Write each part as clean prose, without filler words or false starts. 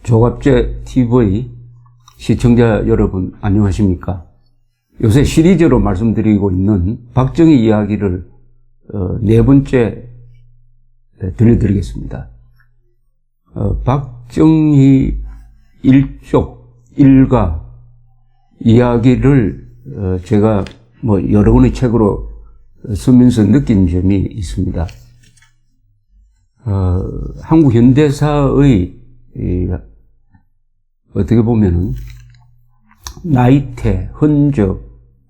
조갑제 TV 시청자 여러분 안녕하십니까? 요새 시리즈로 말씀드리고 있는 박정희 이야기를 네 번째 들려드리겠습니다. 박정희 일가 이야기를 제가 여러 권의 책으로 쓰면서 느낀 점이 있습니다. 한국 현대사의 어떻게 보면은 나이테, 흔적,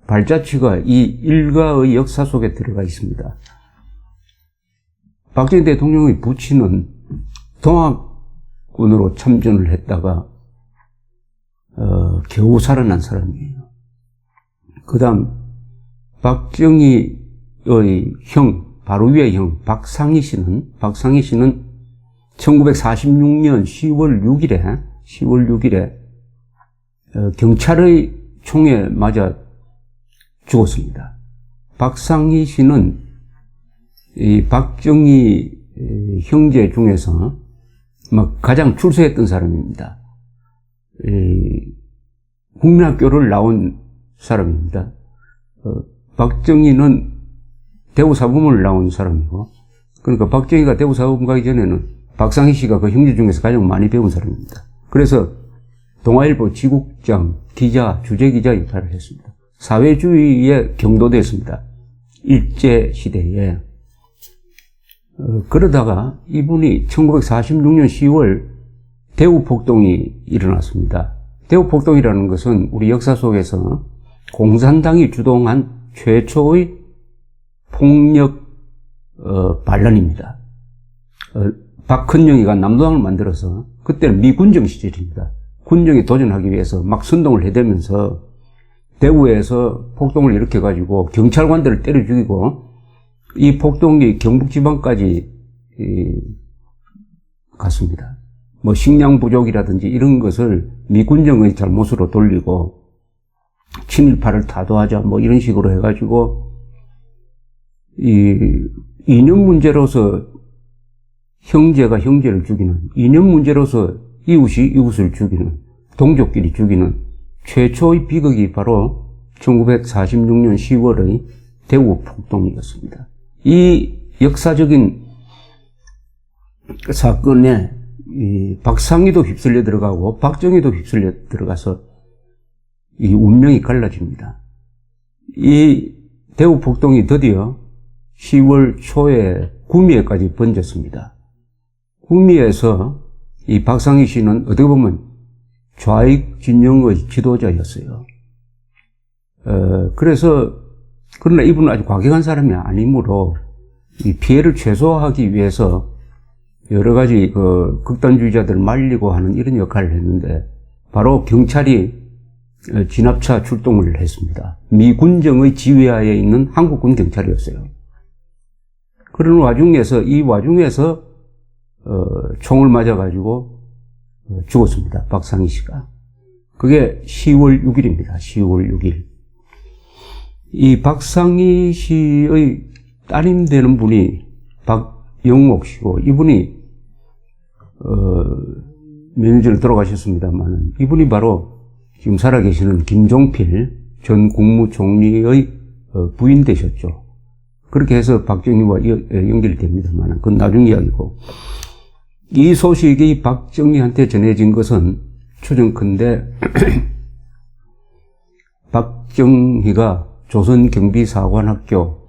발자취가 이 일가의 역사 속에 들어가 있습니다. 박정희 대통령의 부친은 동학군으로 참전을 했다가 겨우 살아난 사람이에요. 그 다음 박정희의 형, 바로 위의 형 박상희 씨는 1946년 10월 6일에 경찰의 총에 맞아 죽었습니다. 박상희 씨는 이 박정희 형제 중에서 가장 출세했던 사람입니다. 국민학교를 나온 사람입니다. 박정희는 대우사범을 나온 사람이고, 그러니까 박정희가 대우사범 가기 전에는 박상희 씨가 그 형제 중에서 가장 많이 배운 사람입니다. 그래서 동아일보 지국장, 기자, 주재기자 역할을 했습니다. 사회주의에 경도됐습니다. 일제시대에. 그러다가 이분이 1946년 10월 대우폭동이 일어났습니다. 대우폭동이라는 것은 우리 역사 속에서 공산당이 주동한 최초의 폭력 반란입니다. 박헌영이가 남도당을 만들어서, 그때는 미군정 시절입니다. 군정에 도전하기 위해서 막 선동을 해대면서 대구에서 폭동을 일으켜가지고 경찰관들을 때려 죽이고, 이 폭동이 경북지방까지 갔습니다. 식량 부족이라든지 이런 것을 미군정의 잘못으로 돌리고, 친일파를 타도하자 이런 식으로 해가지고, 이념 문제로서 형제가 형제를 죽이는, 이념 문제로서 이웃이 이웃을 죽이는, 동족끼리 죽이는 최초의 비극이 바로 1946년 10월의 대우 폭동이었습니다. 이 역사적인 사건에 박상희도 휩쓸려 들어가고 박정희도 휩쓸려 들어가서 이 운명이 갈라집니다. 이 대우 폭동이 드디어 10월 초에 구미에까지 번졌습니다. 구미에서 이 박상희 씨는 어떻게 보면 좌익 진영의 지도자였어요. 그러나 이분은 아주 과격한 사람이 아니므로 이 피해를 최소화하기 위해서 여러 가지 극단주의자들을 말리고 하는 이런 역할을 했는데, 바로 경찰이 진압차 출동을 했습니다. 미군정의 지휘하에 있는 한국군 경찰이었어요. 그런 와중에서 총을 맞아가지고 죽었습니다. 박상희 씨가. 그게 10월 6일입니다. 10월 6일. 이 박상희 씨의 따님 되는 분이 박영옥 씨고, 이분이 몇 년 전에 돌아가셨습니다만, 이분이 바로 지금 살아계시는 김종필 전 국무총리의 부인 되셨죠. 그렇게 해서 박정희와 연결이 됩니다만, 그건 나중 이야기고, 이 소식이 박정희한테 전해진 것은 추정컨대 박정희가 조선경비사관학교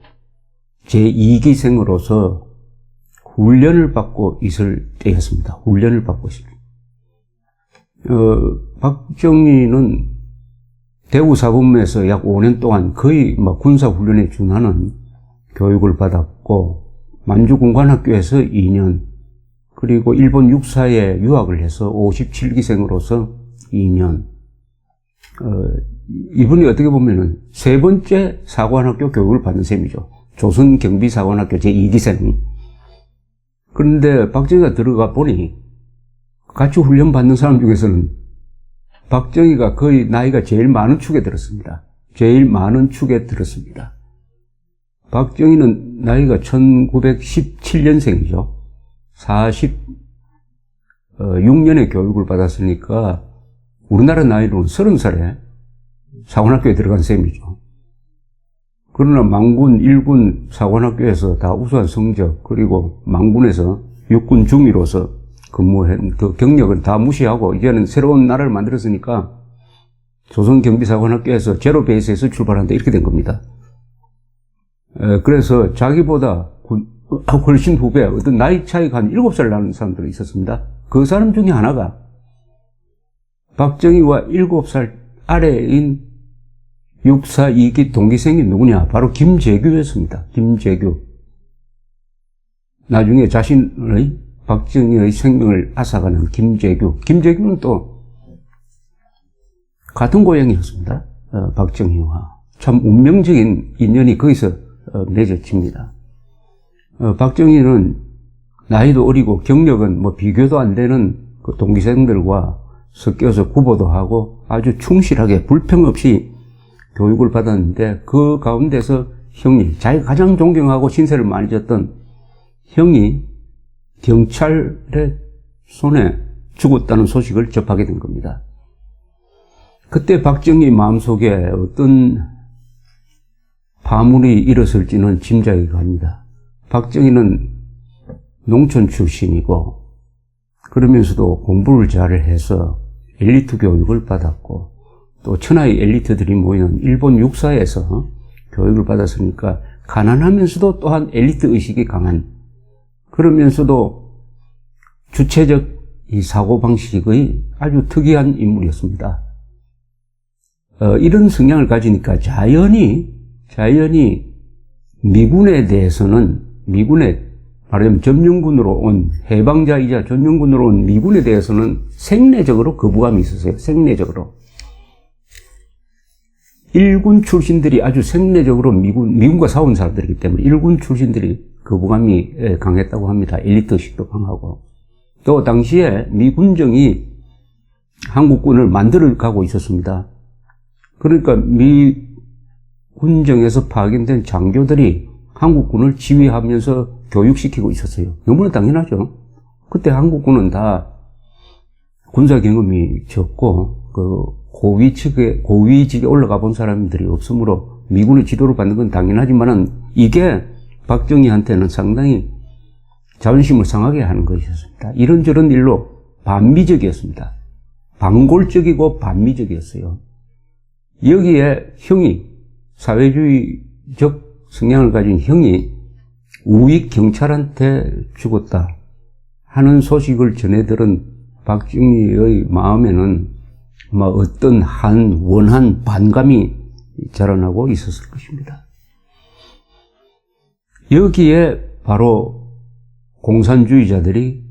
제2기생으로서 훈련을 받고 있을 때였습니다. 훈련을 받고 있습니다. 박정희는 대우사범에서 약 5년 동안 거의 군사훈련에 준하는 교육을 받았고, 만주군관학교에서 2년, 그리고 일본 육사에 유학을 해서 57기생으로서 2년. 이분이 어떻게 보면은 세 번째 사관학교 교육을 받는 셈이죠. 조선경비사관학교 제2기생. 그런데 박정희가 들어가 보니 같이 훈련 받는 사람 중에서는 박정희가 거의 나이가 제일 많은 축에 들었습니다. 박정희는 나이가 1917년생이죠. 6년의 교육을 받았으니까 우리나라 나이로는 30살에 사관학교에 들어간 셈이죠. 그러나 망군, 일군 사관학교에서 다 우수한 성적, 그리고 망군에서 육군 중위로서 근무한 그 경력은 다 무시하고 이제는 새로운 나라를 만들었으니까 조선경비사관학교에서 제로 베이스에서 출발한다 이렇게 된 겁니다. 그래서 자기보다 훨씬 후배, 어떤 나이 차이가 한 7살 나는 사람들이 있었습니다. 그 사람 중에 하나가 박정희와 7살 아래인 육사 2기 동기생이 누구냐? 바로 김재규였습니다. 김재규. 나중에 자신의 박정희의 생명을 앗아가는 김재규. 김재규는 또 같은 고향이었습니다. 박정희와. 참 운명적인 인연이 거기서 맺어집니다. 박정희는 나이도 어리고 경력은 뭐 비교도 안 되는 그 동기생들과 섞여서 구보도 하고 아주 충실하게 불평 없이 교육을 받았는데 그 가운데서 형이, 자기가 가장 존경하고 신세를 많이 졌던 형이 경찰의 손에 죽었다는 소식을 접하게 된 겁니다. 그때 박정희 마음속에 어떤 파문이 일었을지는 짐작이 갑니다. 박정희는 농촌 출신이고 그러면서도 공부를 잘해서 엘리트 교육을 받았고 또 천하의 엘리트들이 모이는 일본 육사에서 교육을 받았으니까 가난하면서도 또한 엘리트 의식이 강한, 그러면서도 주체적 이 사고방식의 아주 특이한 인물이었습니다. 이런 성향을 가지니까 자연히 미군에 대해서는, 미군에 말하자면 점령군으로 온, 해방자이자 전용군으로 온 미군에 대해서는 생내적으로 거부감이 있었어요. 생내적으로. 일군 출신들이 아주 생내적으로 미군과 싸운 사람들이기 때문에 일군 출신들이 거부감이 강했다고 합니다. 엘리트식도 강하고. 또 당시에 미군정이 한국군을 만들어 가고 있었습니다. 그러니까 미군정에서 파견된 장교들이 한국군을 지휘하면서 교육시키고 있었어요. 너무나 당연하죠. 그때 한국군은 다 군사 경험이 적고 고위직에 올라가 본 사람들이 없으므로 미군의 지도를 받는 건 당연하지만은 이게 박정희한테는 상당히 자존심을 상하게 하는 것이었습니다. 이런저런 일로 반미적이었습니다. 반골적이고 반미적이었어요. 여기에 형이, 사회주의적 성향을 가진 형이 우익 경찰한테 죽었다 하는 소식을 전해들은 박정희의 마음에는 아마 어떤 원한 반감이 자라나고 있었을 것입니다. 여기에 바로 공산주의자들이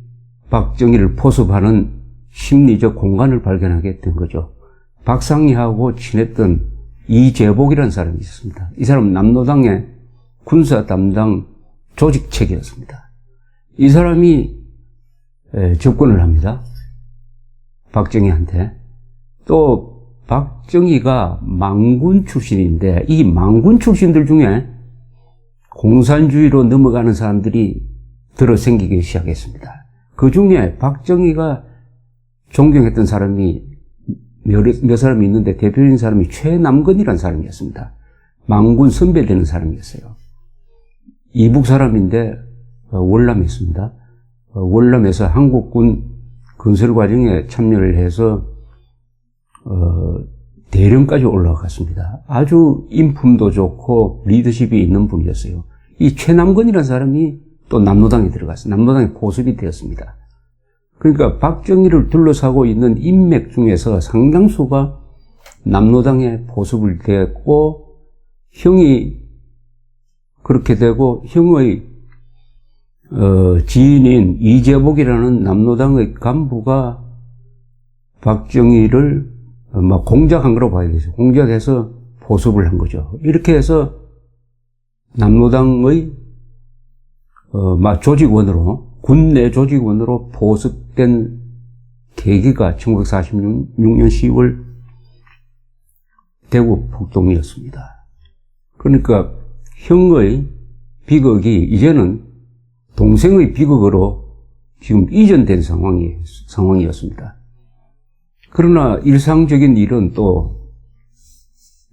박정희를 포섭하는 심리적 공간을 발견하게 된 거죠. 박상희하고 친했던 이재복이라는 사람이 있었습니다. 이 사람은 남노당의 군사 담당 조직책이었습니다. 이 사람이 접근을 합니다. 박정희한테. 또 박정희가 망군 출신인데 이 망군 출신들 중에 공산주의로 넘어가는 사람들이 들어 생기기 시작했습니다. 그 중에 박정희가 존경했던 사람이 몇 사람이 있는데 대표적인 사람이 최남건이라는 사람이었습니다. 망군 선배되는 사람이었어요. 이북 사람인데 월남에 있습니다. 월남에서 한국군 건설 과정에 참여를 해서 대령까지 올라갔습니다. 아주 인품도 좋고 리더십이 있는 분이었어요. 이 최남건이라는 사람이 또 남노당에 들어갔어요. 남노당에 포섭이 되었습니다. 그러니까 박정희를 둘러싸고 있는 인맥 중에서 상당수가 남노당에 포섭을 되었고, 형이 그렇게 되고 형의 지인인 이재복이라는 남노당의 간부가 박정희를 공작한 거라고 봐야 되죠. 공작해서 포섭을 한 거죠. 이렇게 해서 남노당의 조직원으로, 군내 조직원으로 포섭된 계기가 1946년 10월 대구 폭동이었습니다. 그러니까 형의 비극이 이제는 동생의 비극으로 지금 이전된 상황이었습니다. 그러나 일상적인 일은 또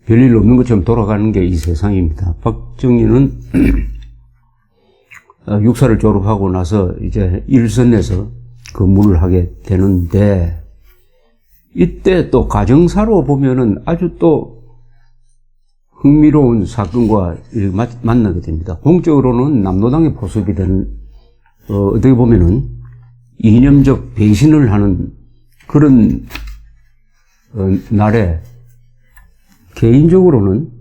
별일 없는 것처럼 돌아가는 게 이 세상입니다. 박정희는 육사를 졸업하고 나서 이제 일선에서 근무를 하게 되는데, 이때 또 가정사로 보면은 아주 또 흥미로운 사건과 만나게 됩니다. 공적으로는 남로당의 포섭이 되는, 어떻게 보면은 이념적 배신을 하는 그런 날에, 개인적으로는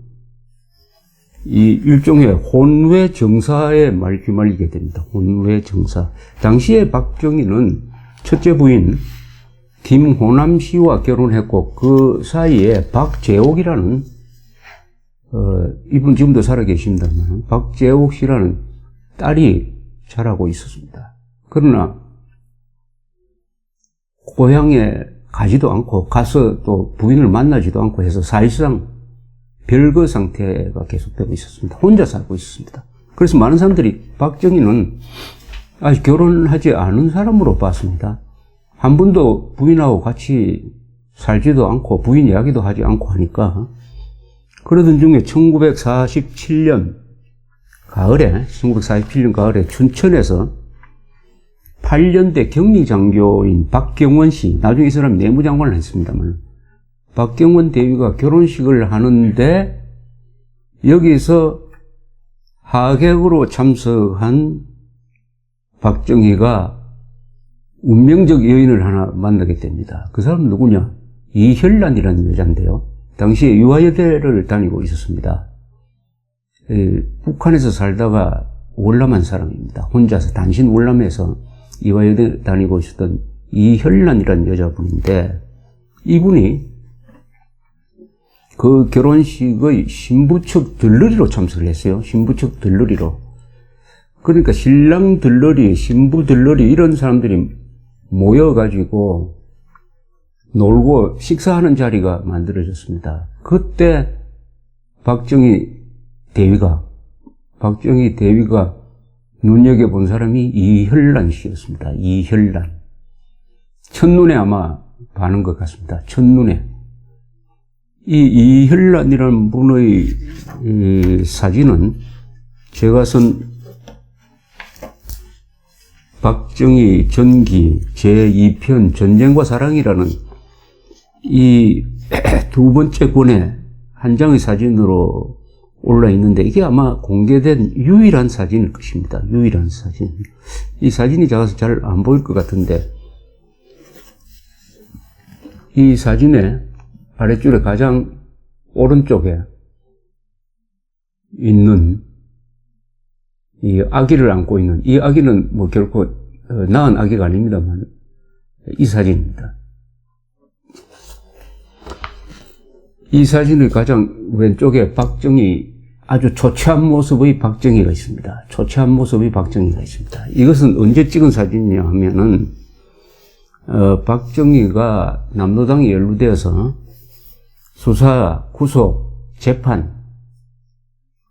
이 일종의 혼외 정사에 휘말리게 됩니다. 혼외 정사. 당시에 박정희는 첫째 부인 김호남 씨와 결혼했고, 그 사이에 박재옥이라는, 이분 지금도 살아계십니다만, 박재옥 씨라는 딸이 자라고 있었습니다. 그러나 고향에 가지도 않고, 가서 또 부인을 만나지도 않고 해서 사실상 별거 상태가 계속되고 있었습니다. 혼자 살고 있었습니다. 그래서 많은 사람들이 박정희는 아직 결혼하지 않은 사람으로 봤습니다. 한 번도 부인하고 같이 살지도 않고 부인 이야기도 하지 않고 하니까, 그러던 중에 1947년 가을에 춘천에서 8년대 격리장교인 박경원 씨, 나중에 이 사람이 내무장관을 했습니다만, 박경원 대위가 결혼식을 하는데 여기서 하객으로 참석한 박정희가 운명적 여인을 하나 만나게 됩니다. 그 사람은 누구냐? 이혈란이라는 여자인데요. 당시에 유아여대를 다니고 있었습니다. 북한에서 살다가 월남한 사람입니다. 혼자서 단신 월남에서 유아여대 다니고 있었던 이혈란이라는 여자분인데, 이분이 그 결혼식의 신부 측 들러리로 참석을 했어요. 신부 측 들러리로. 그러니까 신랑 들러리, 신부 들러리 이런 사람들이 모여가지고 놀고 식사하는 자리가 만들어졌습니다. 그때 박정희 대위가 눈여겨본 사람이 이혈란 씨였습니다. 이혈란. 첫눈에 아마 반한 것 같습니다. 첫눈에. 이 이혈란이라는 분의 사진은 제가 쓴 박정희 전기 제2편 전쟁과 사랑이라는 이 두 번째 권에 한 장의 사진으로 올라 있는데, 이게 아마 공개된 유일한 사진일 것입니다. 유일한 사진. 이 사진이 작아서 잘 안 보일 것 같은데, 이 사진의 아래줄에 가장 오른쪽에 있는 이 아기를 안고 있는, 이 아기는 뭐 결코 낳은 아기가 아닙니다만 이 사진입니다. 이 사진의 가장 왼쪽에 박정희, 아주 초췌한 모습의 박정희가 있습니다. 초췌한 모습의 박정희가 있습니다. 이것은 언제 찍은 사진이냐 하면은, 박정희가 남로당에 연루되어서 수사, 구속, 재판,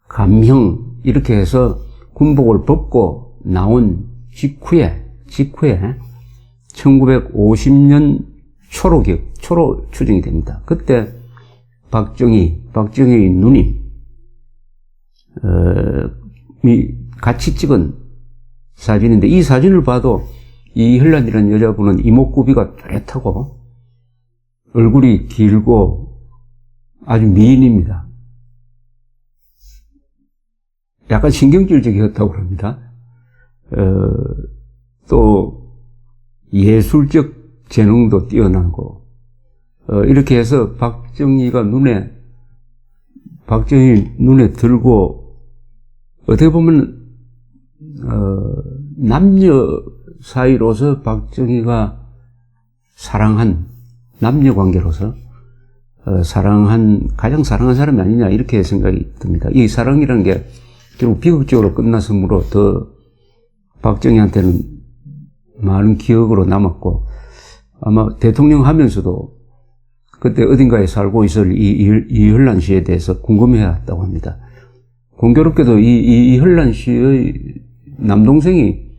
감형 이렇게 해서 군복을 벗고 나온 직후에 1950년 초로 추정이 됩니다. 그때 박정희 누님, 같이 찍은 사진인데, 이 사진을 봐도 이혈란이라는 여자분은 이목구비가 뚜렷하고 얼굴이 길고 아주 미인입니다. 약간 신경질적이었다고 합니다. 또 예술적 재능도 뛰어나고, 이렇게 해서 박정희 눈에 들고, 어떻게 보면 남녀 사이로서 박정희가 남녀 관계로서 가장 사랑한 사람이 아니냐, 이렇게 생각이 듭니다. 이 사랑이라는 게 결국 비극적으로 끝났으므로 더 박정희한테는 많은 기억으로 남았고, 아마 대통령 하면서도 그때 어딘가에 살고 있을 이혈란 씨에 대해서 궁금해했다고 합니다. 공교롭게도 이혈란 씨의 남동생이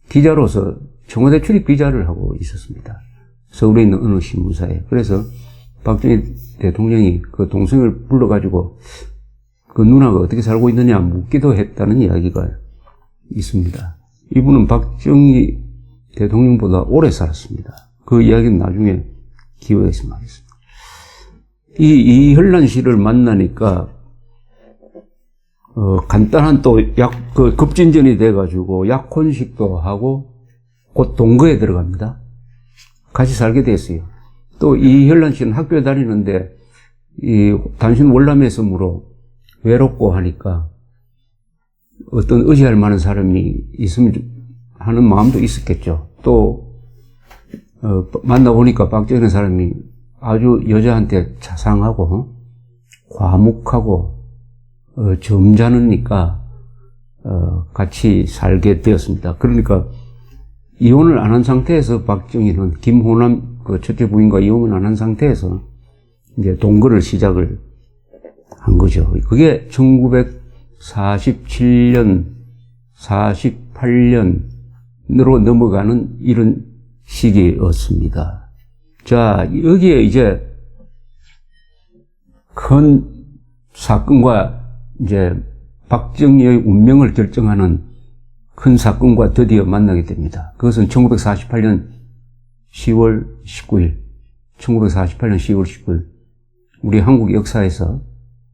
기자로서 청와대 출입 기자를 하고 있었습니다. 서울에 있는 어느 신문사에. 그래서 박정희 대통령이 그 동생을 불러가지고 그 누나가 어떻게 살고 있느냐 묻기도 했다는 이야기가 있습니다. 이분은 박정희 대통령보다 오래 살았습니다. 그 이야기는 나중에 기회가 있으면 하겠습니다. 이현란 씨를 만나니까 간단한 또 급진전이 돼가지고 약혼식도 하고 곧 동거에 들어갑니다. 같이 살게 됐어요. 또 이현란 씨는 학교에 다니는데 단순 월남에서므로 외롭고 하니까 어떤 의지할 만한 사람이 있으면 하는 마음도 있었겠죠. 또 만나보니까 박정희라는 사람이 아주 여자한테 자상하고 과묵하고 점잖으니까 같이 살게 되었습니다. 그러니까 이혼을 안 한 상태에서 박정희는 김호남 그 첫째 부인과 이혼을 안 한 상태에서 이제 동거를 시작을 한 거죠. 그게 1947년, 48년으로 넘어가는 이런 시기였습니다. 자, 여기에 이제 큰 사건과 이제 박정희의 운명을 결정하는 큰 사건과 드디어 만나게 됩니다. 그것은 1948년 10월 19일, 1948년 10월 19일, 우리 한국 역사에서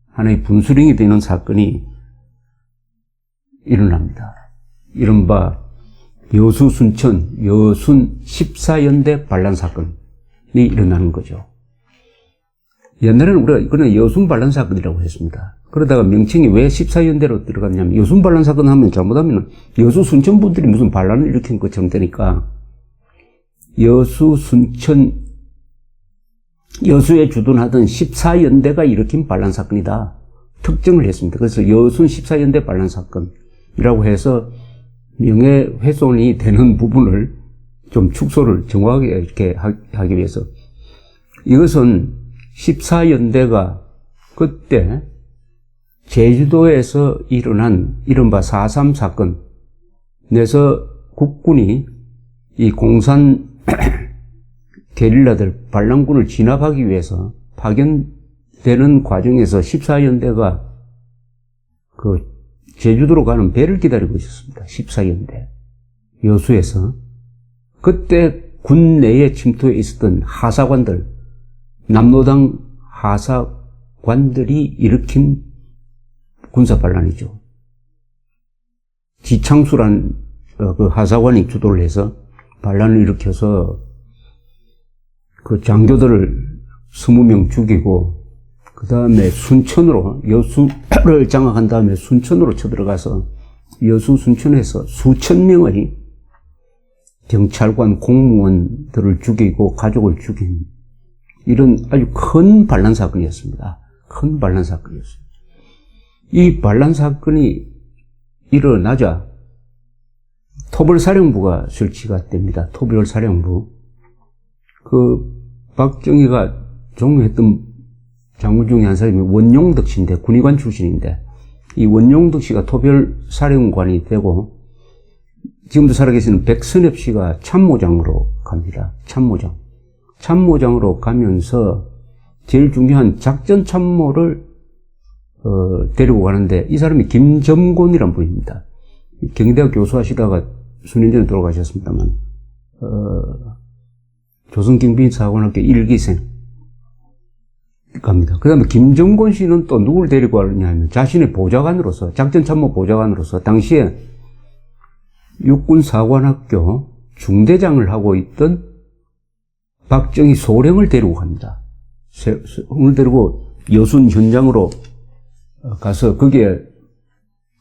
하나의 분수령이 되는 사건이 일어납니다. 이른바 여수 순천, 여순 14연대 반란 사건이 일어나는 거죠. 옛날에는 우리가 그냥 여순 반란 사건이라고 했습니다. 그러다가 명칭이 왜 14연대로 들어갔냐면 여순 반란 사건 하면 잘못하면 여수 순천 분들이 무슨 반란을 일으킨 것처럼 되니까 여수 순천 여수에 주둔하던 14연대가 일으킨 반란 사건이다. 특정을 했습니다. 그래서 여순 14연대 반란 사건이라고 해서 명예훼손이 되는 부분을 좀 축소를 정확하게 이렇게 하기 위해서 이것은 14연대가 그때 제주도에서 일어난 이른바 4.3 사건에서 국군이 이 공산 게릴라들 반란군을 진압하기 위해서 파견되는 과정에서 14연대가 그 제주도로 가는 배를 기다리고 있었습니다. 14연대 여수에서. 그때 군 내에 침투해 있었던 하사관들, 남로당 하사관들이 일으킨 군사반란이죠. 지창수란 그 하사관이 주도를 해서 반란을 일으켜서 그 장교들을 20명 죽이고 그 다음에 순천으로 여수를 장악한 다음에 순천으로 쳐들어가서 여수 순천에서 수천 명의 경찰관 공무원들을 죽이고 가족을 죽인 이런 아주 큰 반란 사건이었습니다. 큰 반란 사건이었습니다. 이 반란 사건이 일어나자 토벌사령부가 설치가 됩니다. 토벌사령부. 그 박정희가 종료했던 장군 중에 한 사람이 원용덕 씨인데 군의관 출신인데 이 원용덕 씨가 토벌사령관이 되고 지금도 살아계시는 백선엽 씨가 참모장으로 갑니다. 참모장으로 가면서 제일 중요한 작전 참모를 데리고 가는데 이 사람이 김점곤이란 분입니다. 경희대학 교수하시다가 수년 전에 돌아가셨습니다만 조선경비사관학교 1기생 갑니다. 그 다음에 김정곤 씨는 또 누구를 데리고 가느냐 하면 자신의 보좌관으로서 작전참모 보좌관으로서 당시에 육군사관학교 중대장을 하고 있던 박정희 소령을 데리고 갑니다. 소령을 데리고 여순 현장으로 가서 거기에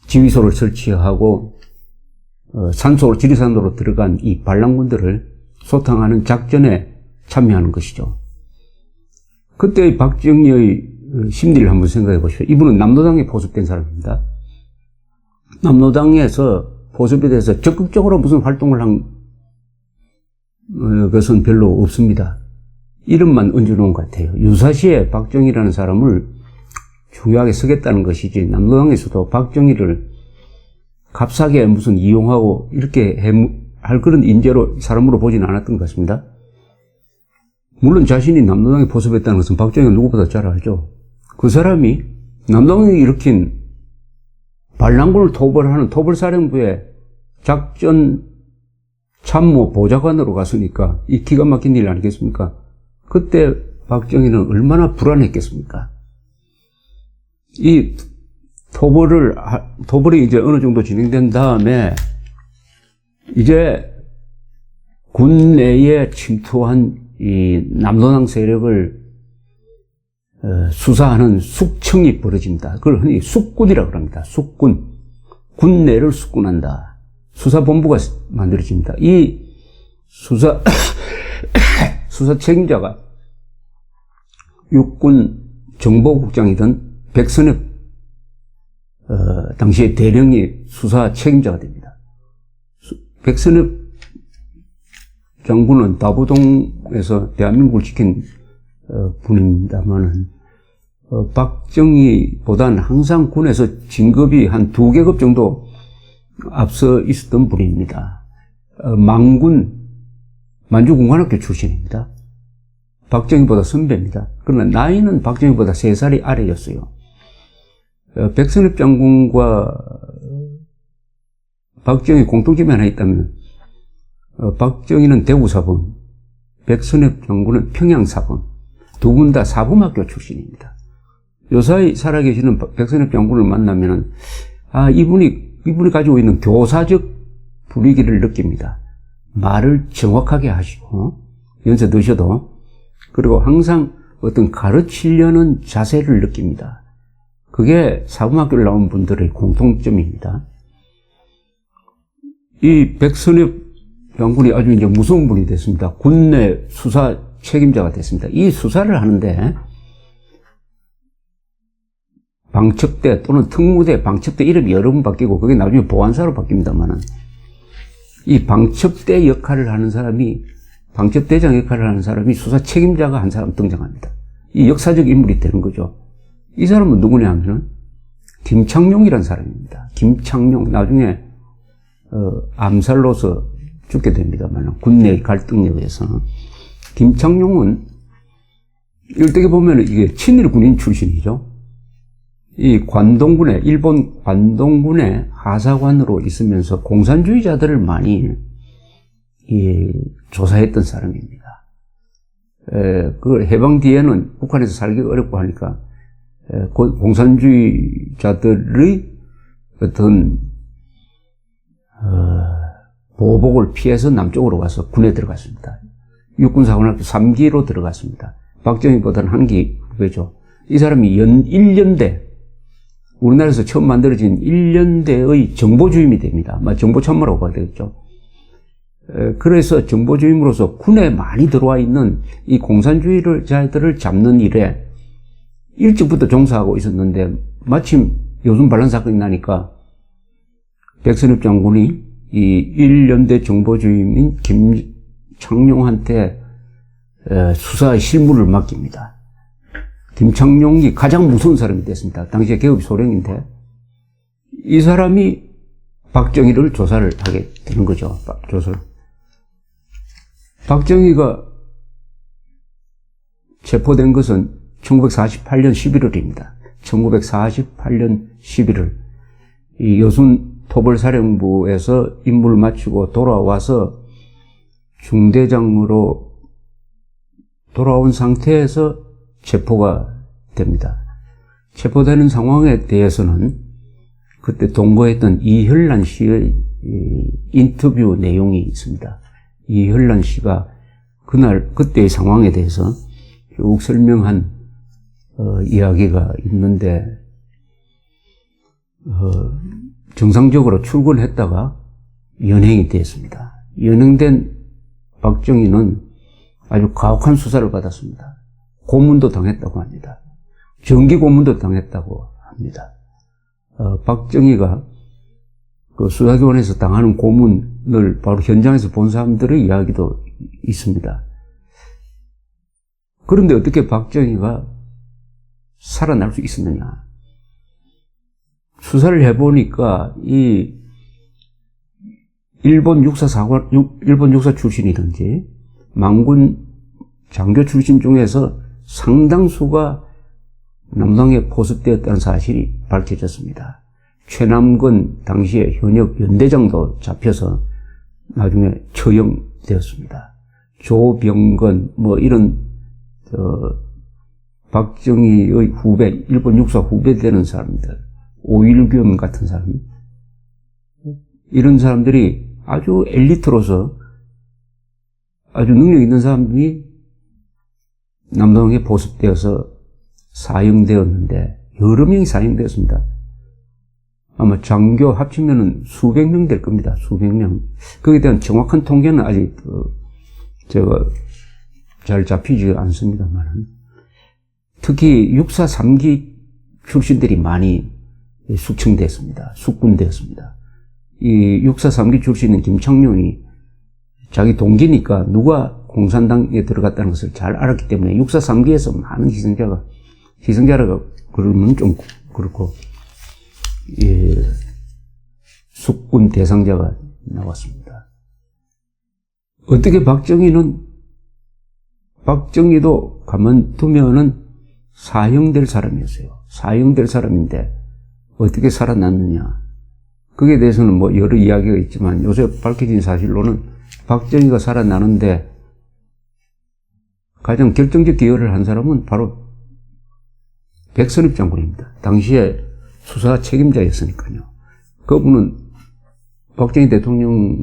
지휘소를 설치하고 산소로 지리산으로 들어간 이 반란군들을 소탕하는 작전에 참여하는 것이죠. 그때의 박정희의 심리를 한번 생각해 보십시오. 이분은 남로당에 포섭된 사람입니다. 남로당에서 포섭에 대해서 적극적으로 무슨 활동을 한 것은 별로 없습니다. 이름만 얹어놓은 것 같아요. 유사시에 박정희라는 사람을 중요하게 쓰겠다는 것이지 남로당에서도 박정희를 값싸게 무슨 이용하고 이렇게 할 그런 인재로, 사람으로 보지는 않았던 것 같습니다. 물론 자신이 남노당에 포섭했다는 것은 박정희가 누구보다 잘 알죠. 그 사람이 남노당이 일으킨 반란군을 토벌하는 토벌사령부의 작전 참모 보좌관으로 갔으니까 이 기가 막힌 일 아니겠습니까? 그때 박정희는 얼마나 불안했겠습니까? 이 토벌이 이제 어느 정도 진행된 다음에 이제 군 내에 침투한 이 남노당 세력을 수사하는 숙청이 벌어집니다. 그걸 흔히 숙군이라고 합니다. 숙군. 군 내를 숙군한다. 수사본부가 만들어집니다. 이 수사 책임자가 육군 정보국장이던 백선엽 당시에 대령이 수사 책임자가 됩니다. 백선엽 장군은 다부동에서 대한민국을 지킨 분입니다만은 박정희보다는 항상 군에서 진급이 한 2계급 정도 앞서 있었던 분입니다. 만주군관학교 출신입니다. 박정희보다 선배입니다. 그러나 나이는 박정희보다 3살이 아래였어요. 백선엽 장군과 박정희 공통점이 하나 있다면 박정희는 대구사범, 백선엽 장군은 평양사범, 두 분 다 사범학교 출신입니다. 요사이 살아계시는 백선엽 장군을 만나면은 이분이 가지고 있는 교사적 분위기를 느낍니다. 말을 정확하게 하시고 연세 드셔도, 그리고 항상 어떤 가르치려는 자세를 느낍니다. 그게 사범학교를 나온 분들의 공통점입니다. 이 백선엽 장군이 아주 이제 무서운 분이 됐습니다. 군내 수사 책임자가 됐습니다. 이 수사를 하는데 방첩대 또는 특무대, 방첩대 이름이 여러 번 바뀌고 그게 나중에 보안사로 바뀝니다만은 이 방첩대 역할을 하는 사람이, 방첩대장 역할을 하는 사람이 수사 책임자가 한 사람 등장합니다. 이 역사적 인물이 되는 거죠. 이 사람은 누구냐 하면은 김창룡이라는 사람입니다. 김창룡, 나중에 암살로서 죽게 됩니다만 군내 갈등에 의해서. 김창룡은 일대에 보면 이게 친일 군인 출신이죠. 이 관동군에, 일본 관동군의 하사관으로 있으면서 공산주의자들을 많이 조사했던 사람입니다. 그 해방 뒤에는 북한에서 살기가 어렵고 하니까 공산주의자들의 어떤 보복을 피해서 남쪽으로 가서 군에 들어갔습니다. 육군사관학교 3기로 들어갔습니다. 박정희보다는 한 기 후배죠. 이 사람이 1년대, 우리나라에서 처음 만들어진 1년대의 정보주임이 됩니다. 정보참모라고 봐야 되겠죠. 그래서 정보주임으로서 군에 많이 들어와 있는 이 공산주의자들을 잡는 일에 일찍부터 종사하고 있었는데 마침 요즘 반란 사건이 나니까 백선엽 장군이 이 1년대 정보주임인 김창룡한테 수사의 실무를 맡깁니다. 김창룡이 가장 무서운 사람이 됐습니다. 당시에 계급이 소령인데 이 사람이 박정희를 조사를 하게 되는 거죠. 박정희가 체포된 것은 1948년 11월입니다. 1948년 11월 이 여순 토벌사령부에서 임무를 마치고 돌아와서 중대장으로 돌아온 상태에서 체포가 됩니다. 체포되는 상황에 대해서는 그때 동거했던 이혈란 씨의 인터뷰 내용이 있습니다. 이혈란 씨가 그때의 상황에 대해서 쭉 설명한 이야기가 있는데 정상적으로 출근했다가 연행이 됐습니다. 연행된 박정희는 아주 가혹한 수사를 받았습니다. 고문도 당했다고 합니다. 정기 고문도 당했다고 합니다. 박정희가 그 수사기관에서 당하는 고문을 바로 현장에서 본 사람들의 이야기도 있습니다. 그런데 어떻게 박정희가 살아날 수 있었느냐? 수사를 해보니까 이 일본 육사 출신이든지 망군 장교 출신 중에서 상당수가 남당에 포섭되었다는 사실이 밝혀졌습니다. 최남근 당시에 현역 연대장도 잡혀서 나중에 처형되었습니다. 조병건 이런 박정희의 후배, 일본 육사 후배 되는 사람들, 오일겸 같은 사람, 이런 사람들이 아주 엘리트로서 아주 능력 있는 사람들이 남당에 포섭되어서 사형되었는데 여러 명이 사형되었습니다. 아마 장교 합치면은 수백 명 될 겁니다. 수백 명. 거기에 대한 정확한 통계는 아직 잘 잡히지 않습니다만, 특히 육사 3기 출신들이 많이 숙청됐습니다. 숙군되었습니다. 이 육사 3기 출신인 김창룡이 자기 동기니까 누가 공산당에 들어갔다는 것을 잘 알았기 때문에 육사 3기에서 많은 희생자라고 그러면 좀 그렇고, 숙군 대상자가 나왔습니다. 어떻게 박정희도 가만두면은 사형될 사람이었어요. 사형될 사람인데 어떻게 살아났느냐. 거기에 대해서는 여러 이야기가 있지만 요새 밝혀진 사실로는 박정희가 살아나는데 가장 결정적 기여를 한 사람은 바로 백선엽 장군입니다. 당시에 수사 책임자였으니까요. 그분은 박정희 대통령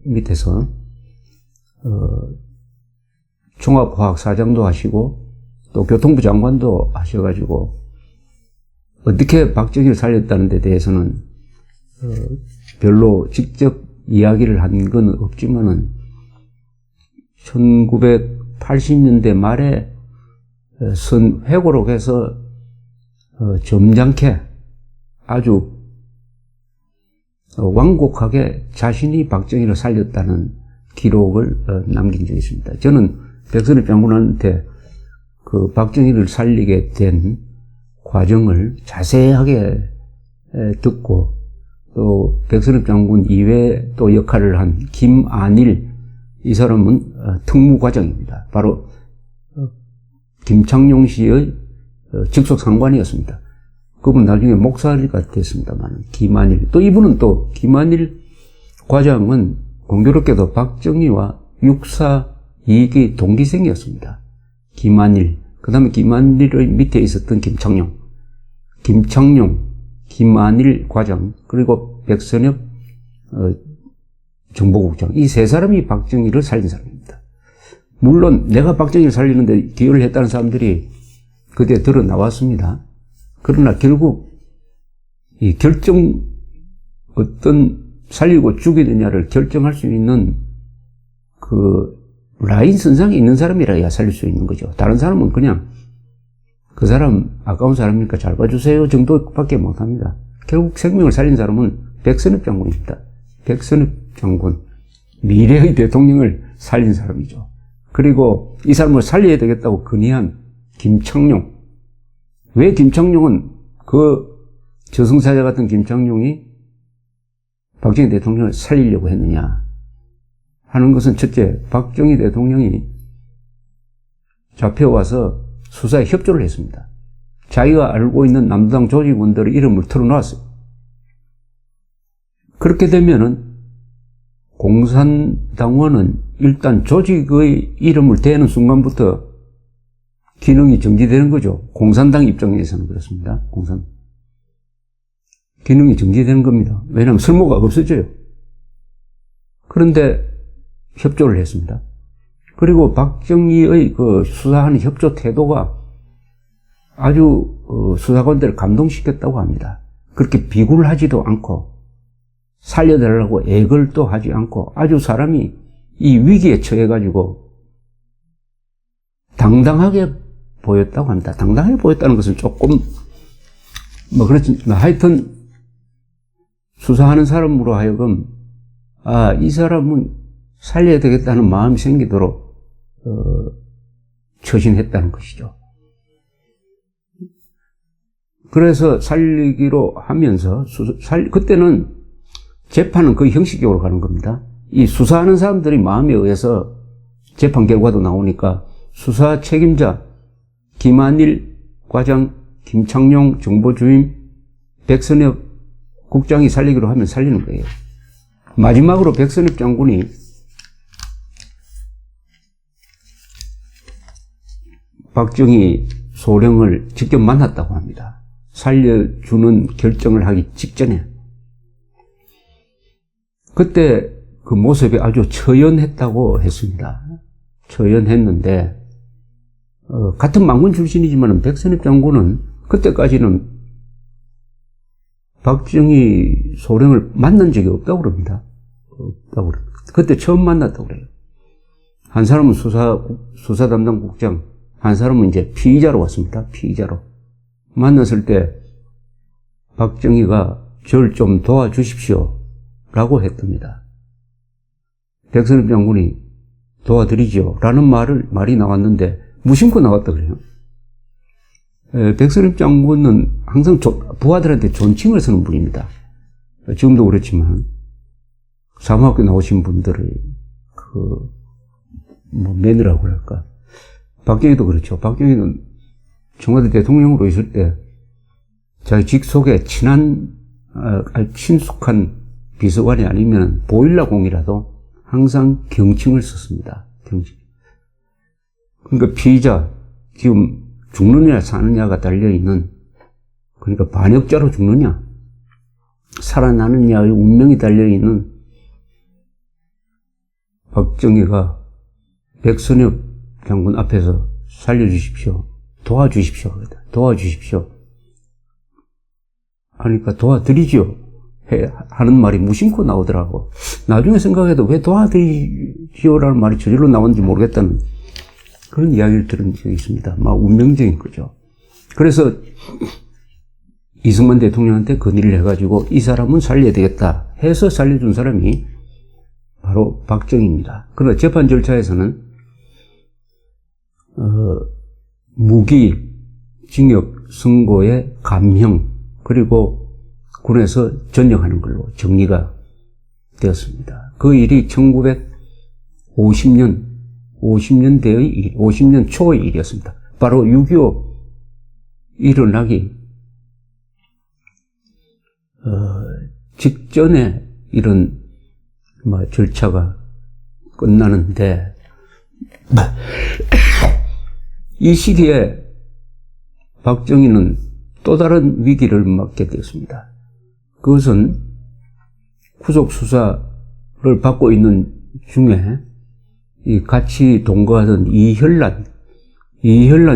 밑에서 종합과학사장도 하시고 또 교통부 장관도 하셔가지고 어떻게 박정희를 살렸다는 데 대해서는 별로 직접 이야기를 한 건 없지만은 1980년대 말에 회고록에서 점잖게 아주 완곡하게 자신이 박정희를 살렸다는 기록을 남긴 적이 있습니다. 저는 백선엽 장군한테 그 박정희를 살리게 된 과정을 자세하게 듣고, 또 백선엽 장군 이외에 또 역할을 한 김안일, 이 사람은 특무과장입니다. 바로 김창룡 씨의 직속 상관이었습니다. 그분 나중에 목사가 됐습니다만, 김안일. 또 이분은 또 김안일 과장은 공교롭게도 박정희와 육사 2기 동기생이었습니다. 김안일. 그 다음에 김안일의 밑에 있었던 김창룡, 김안일 과장, 그리고 백선엽 정보국장. 이 세 사람이 박정희를 살린 사람입니다. 물론 내가 박정희를 살리는데 기여를 했다는 사람들이 그때 드러 나왔습니다. 그러나 결국 이 어떤 살리고 죽이느냐를 결정할 수 있는 그 라인 선상에 있는 사람이라야 살릴 수 있는 거죠. 다른 사람은 그냥 그 사람 아까운 사람이니까 잘 봐주세요 정도밖에 못합니다. 결국 생명을 살린 사람은 백선엽 장군입니다. 백선엽 장군, 미래의 대통령을 살린 사람이죠. 그리고 이 사람을 살려야 되겠다고 건의한 김창룡. 왜 김창룡은 그 저승사자 같은 김창룡이 박정희 대통령을 살리려고 했느냐 하는 것은, 첫째, 박정희 대통령이 잡혀와서 수사에 협조를 했습니다. 자기가 알고 있는 남당 조직원들의 이름을 털어놓았어요. 그렇게 되면은 공산당원은 일단 조직의 이름을 대는 순간부터 기능이 정지되는 거죠. 공산당 입장에서는 그렇습니다. 기능이 정지되는 겁니다. 왜냐하면 쓸모가 없어져요. 그런데 협조를 했습니다. 그리고 박정희의 그 수사하는 협조 태도가 아주 수사관들을 감동시켰다고 합니다. 그렇게 비굴 하지도 않고 살려달라고 애걸도 하지 않고 아주 사람이 이 위기에 처해가지고 당당하게 보였다고 합니다. 당당하게 보였다는 것은 조금 그렇지만 하여튼 수사하는 사람으로 하여금 이 사람은 살려야 되겠다는 마음이 생기도록 처신했다는 것이죠. 그래서 살리기로 하면서 그때는 재판은 거의 형식적으로 가는 겁니다. 이 수사하는 사람들이 마음에 의해서 재판 결과도 나오니까 수사 책임자 김한일 과장, 김창룡 정보주임, 백선엽 국장이 살리기로 하면 살리는 거예요. 마지막으로 백선엽 장군이 박정희 소령을 직접 만났다고 합니다. 살려주는 결정을 하기 직전에. 그때 그 모습이 아주 처연했다고 했습니다. 처연했는데 같은 망군 출신이지만 백선엽 장군은 그때까지는 박정희 소령을 만난 적이 없다고 그럽니다. 없다고 그래요. 그때 처음 만났다고 그래요. 한 사람은 수사 담당 국장, 한 사람은 이제 피의자로 왔습니다. 피의자로. 만났을 때 박정희가 저를 좀 도와주십시오 라고 했답니다. 백선엽 장군이 도와드리죠 라는 말이 나왔는데 무심코 나왔다 그래요. 백선엽 장군은 항상 부하들한테 존칭을 쓰는 분입니다. 지금도 그렇지만 사무학교 나오신 분들의 매너라고 할까. 박정희도 그렇죠. 박정희는 청와대 대통령으로 있을 때 자기 직속에 친숙한 비서관이 아니면 보일러공이라도 항상 경칭을 썼습니다. 경칭. 그러니까 피의자, 지금 죽느냐 사느냐가 달려있는, 그러니까 반역자로 죽느냐 살아나느냐의 운명이 달려있는 박정희가 백선엽 장군 앞에서 살려주십시오, 도와주십시오 하니까 도와드리죠 하는 말이 무심코 나오더라고. 나중에 생각해도 왜 도와드리죠라는 말이 저절로 나왔는지 모르겠다는 그런 이야기를 들은 적이 있습니다. 막 운명적인 거죠. 그래서 이승만 대통령한테 건의를 해가지고 이 사람은 살려야 되겠다 해서 살려준 사람이 바로 박정희입니다. 그러나 재판 절차에서는 무기, 징역, 선고의 감형, 그리고 군에서 전역하는 걸로 정리가 되었습니다. 그 일이 50년 초의 일이었습니다. 바로 6.25 일어나기 직전에 이런 절차가 끝나는데 이 시기에 박정희는 또 다른 위기를 맞게 되었습니다. 그것은 구속 수사를 받고 있는 중에 같이 동거하던 이혈란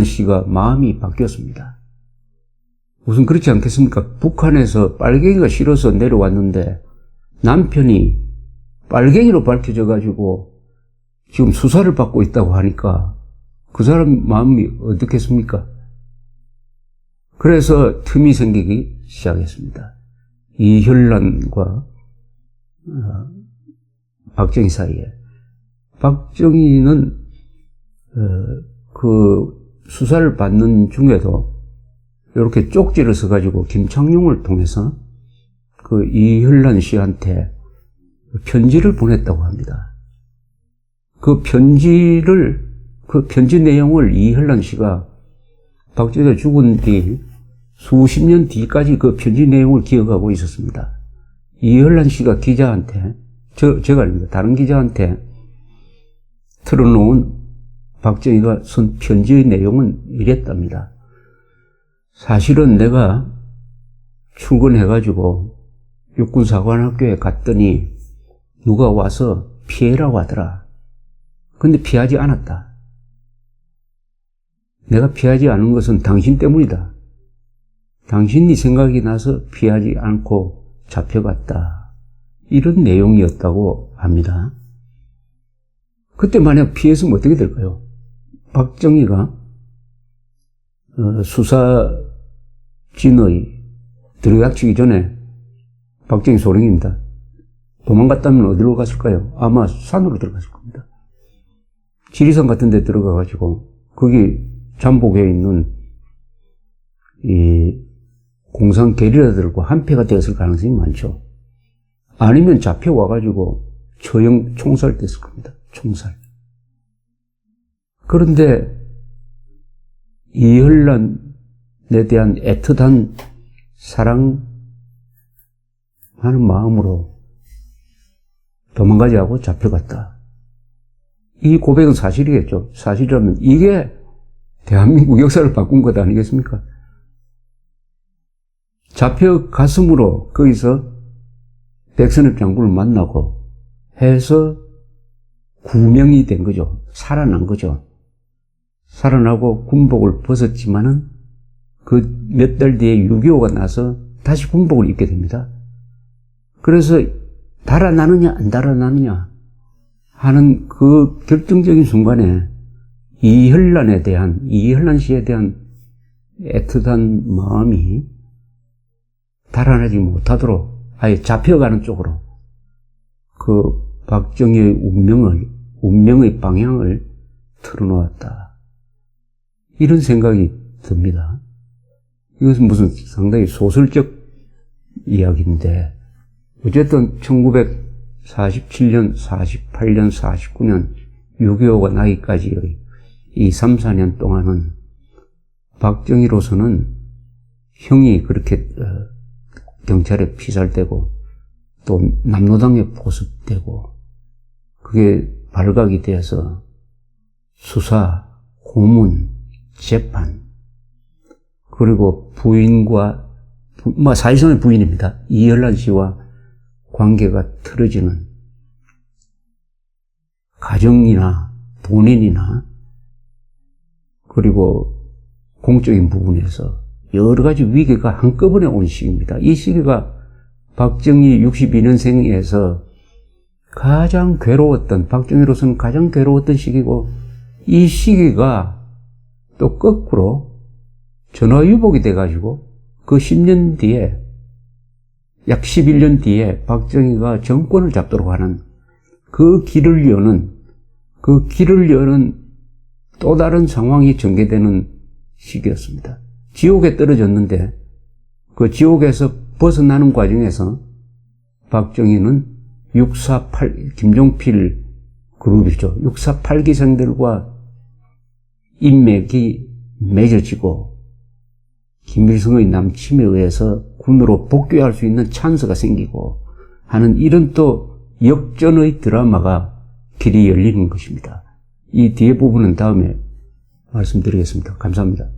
씨가 마음이 바뀌었습니다. 무슨 그렇지 않겠습니까? 북한에서 빨갱이가 싫어서 내려왔는데 남편이 빨갱이로 밝혀져가지고 지금 수사를 받고 있다고 하니까 그 사람 마음이 어떻겠습니까? 그래서 틈이 생기기 시작했습니다. 이혈란과 박정희 사이에. 박정희는 그 수사를 받는 중에도 이렇게 쪽지를 써가지고 김창룡을 통해서 그 이혈란 씨한테 편지를 보냈다고 합니다. 그 편지 내용을 이혈란 씨가 박정희가 죽은 뒤 수십 년 뒤까지 그 편지 내용을 기억하고 있었습니다. 이혈란 씨가 기자한테, 제가 아닙니다. 다른 기자한테 틀어놓은 박정희가 쓴 편지의 내용은 이랬답니다. 사실은 내가 출근해가지고 육군사관학교에 갔더니 누가 와서 피해라고 하더라. 근데 피하지 않았다. 내가 피하지 않은 것은 당신 때문이다. 당신이 생각이 나서 피하지 않고 잡혀갔다. 이런 내용이었다고 합니다. 그때 만약 피했으면 어떻게 될까요? 박정희가 수사진의 들어닥치기 전에 박정희 소령입니다. 도망갔다면 어디로 갔을까요? 아마 산으로 들어갔을 겁니다. 지리산 같은 데 들어가가지고 거기 잠복해 있는 이 공산 게리라들과 한패가 되었을 가능성이 많죠. 아니면 잡혀와가지고 처형 총살됐을 겁니다. 총살. 그런데 이혈란에 대한 애틋한 사랑하는 마음으로 도망가지 않고 잡혀갔다. 이 고백은 사실이겠죠. 사실이라면 이게 대한민국 역사를 바꾼 것 아니겠습니까? 잡혀갔으므로 거기서 백선엽 장군을 만나고 해서 구명이 된 거죠. 살아난 거죠. 살아나고 군복을 벗었지만은 그 몇 달 뒤에 6.25가 나서 다시 군복을 입게 됩니다. 그래서 달아나느냐 안 달아나느냐 하는 그 결정적인 순간에 이혈란 씨에 대한 애틋한 마음이 달아나지 못하도록 아예 잡혀가는 쪽으로 그 박정희의 운명의 방향을 틀어놓았다. 이런 생각이 듭니다. 이것은 무슨 상당히 소설적 이야기인데 어쨌든 1947년, 48년, 49년 6.25가 나기까지의 이 3, 4년 동안은 박정희로서는 형이 그렇게 경찰에 피살되고 또 남로당에 포섭되고 그게 발각이 되어서 수사, 고문, 재판 그리고 부인과 사실상의 부인입니다. 이혈란 씨와 관계가 틀어지는 가정이나 본인이나 그리고 공적인 부분에서 여러 가지 위기가 한꺼번에 온 시기입니다. 이 시기가 박정희 62년생에서 가장 괴로웠던, 박정희로서는 가장 괴로웠던 시기고 이 시기가 또 거꾸로 전화위복이 돼가지고 그 10년 뒤에 약 11년 뒤에 박정희가 정권을 잡도록 하는 그 길을 여는 또 다른 상황이 전개되는 시기였습니다. 지옥에 떨어졌는데 그 지옥에서 벗어나는 과정에서 박정희는 648 김종필 그룹이죠. 648기생들과 인맥이 맺어지고 김일성의 남침에 의해서 군으로 복귀할 수 있는 찬스가 생기고 하는 이런 또 역전의 드라마가 길이 열리는 것입니다. 이 뒤에 부분은 다음에 말씀드리겠습니다. 감사합니다.